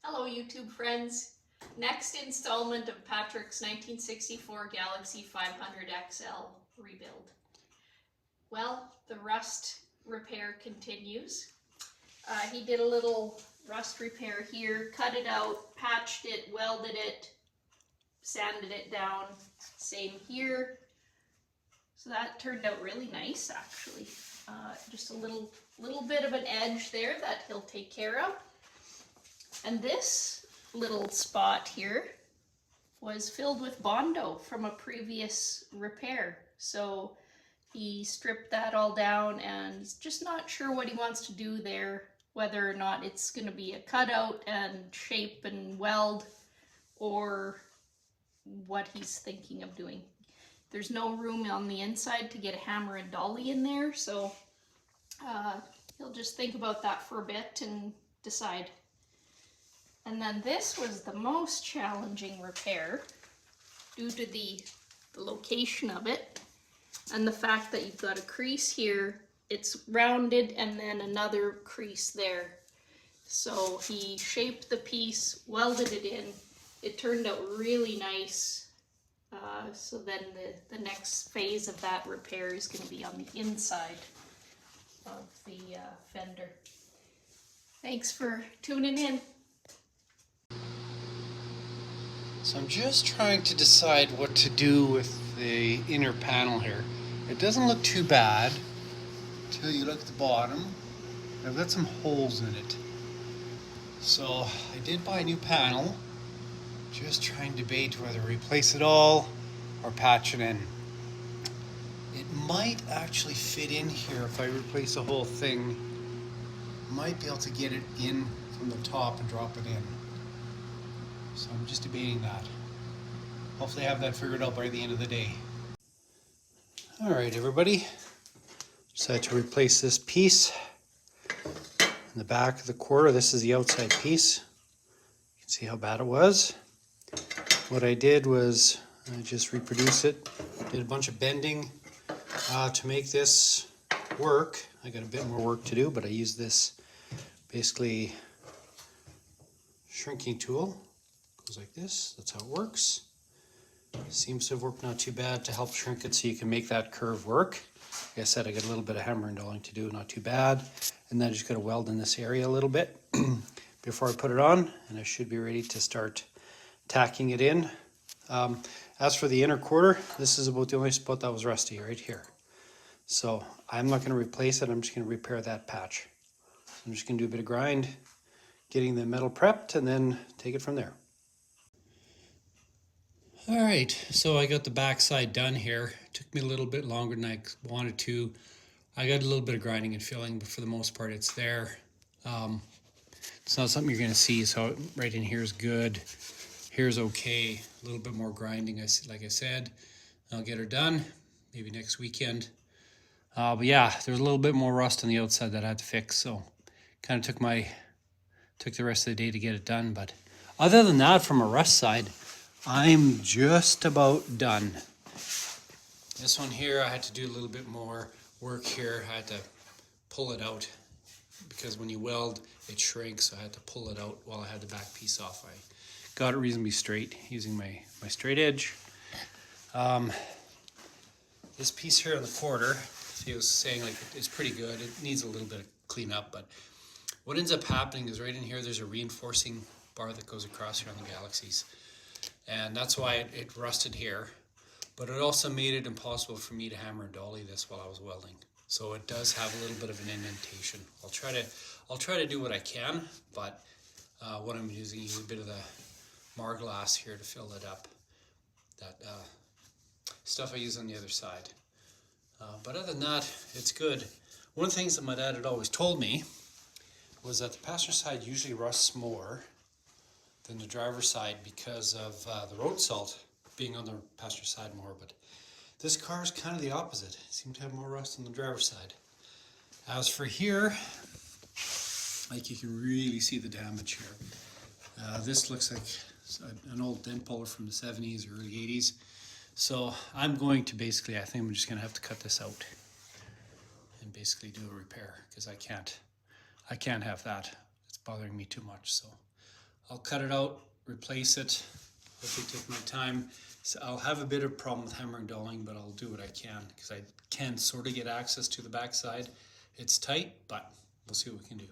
Hello YouTube friends. Next installment of Patrick's 1964 Galaxie 500 XL rebuild. Well, the rust repair continues. He did a little rust repair here, cut it out, patched it, welded it, sanded it down. Same here. So that turned out really nice actually. Just a little bit of an edge there that he'll take care of. And this little spot here was filled with Bondo from a previous repair. So he stripped that all down and he's just not sure what he wants to do there, whether or not it's going to be a cutout and shape and weld or what he's thinking of doing. There's no room on the inside to get a hammer and dolly in there, so he'll just think about that for a bit and decide. And then this was the most challenging repair due to the location of it and the fact that you've got a crease here, it's rounded, and then another crease there. So he shaped the piece, welded it in. It turned out really nice. So then the next phase of that repair is going to be on the inside of the fender. Thanks for tuning in. So I'm just trying to decide what to do with the inner panel here. It doesn't look too bad until you look at the bottom. I've got some holes in it. So I did buy a new panel. Just trying to debate whether replace it all or patch it in. It might actually fit in here if I replace the whole thing. Might be able to get it in from the top and drop it in. So I'm just debating that. Hopefully I have that figured out by the end of the day. Alright everybody, decided to replace this piece in the back of the quarter. This is the outside piece. You can see how bad it was. What I did was I just reproduced it, did a bunch of bending to make this work. I got a bit more work to do, but I used this basically shrinking tool. Goes like this, that's how it works. Seems to have worked not too bad to help shrink it so you can make that curve work. Like I said, I got a little bit of hammer and dolling to do, not too bad. And then I just got to weld in this area a little bit before I put it on, and I should be ready to start tacking it in. As for the inner quarter, this is about the only spot that was rusty right here. So I'm not going to replace it, I'm just going to repair that patch. So I'm just going to do a bit of grind, getting the metal prepped, and then take it from there. Alright, so I got the back side done here. It took me a little bit longer than I wanted to. I got a little bit of grinding and filling, but for the most part it's there. It's not something you're going to see, so right in here is good. Here's okay. A little bit more grinding, like I said. I'll get her done, maybe next weekend. But yeah, there's a little bit more rust on the outside that I had to fix, so kind of took the rest of the day to get it done. But other than that, from a rust side, I'm just about done. This one here, I had to do a little bit more work here. I had to pull it out because when you weld, it shrinks. So I had to pull it out while I had the back piece off. I got it reasonably straight using my straight edge. This piece here on the quarter, he was saying like it's pretty good. It needs a little bit of cleanup, but what ends up happening is right in here, there's a reinforcing bar that goes across here on the Galaxies. And that's why it rusted here, but it also made it impossible for me to hammer and dolly this while I was welding. So it does have a little bit of an indentation. I'll try to do what I can, but what I'm using is a bit of the Marglass here to fill it up. That stuff I use on the other side. But other than that, it's good. One of the things that my dad had always told me was that the passenger side usually rusts more than the driver's side because of the road salt being on the passenger side more, but this car is kind of the opposite. It seems to have more rust on the driver's side. As for here, like you can really see the damage here. This looks like an old dent puller from the 70s or early 80s. So I'm going to basically, I think I'm just going to have to cut this out and basically do a repair because I can't have that. It's bothering me too much. So I'll cut it out, replace it, hopefully take my time. So I'll have a bit of problem with hammer and dolling, but I'll do what I can because I can sort of get access to the backside. It's tight, but we'll see what we can do.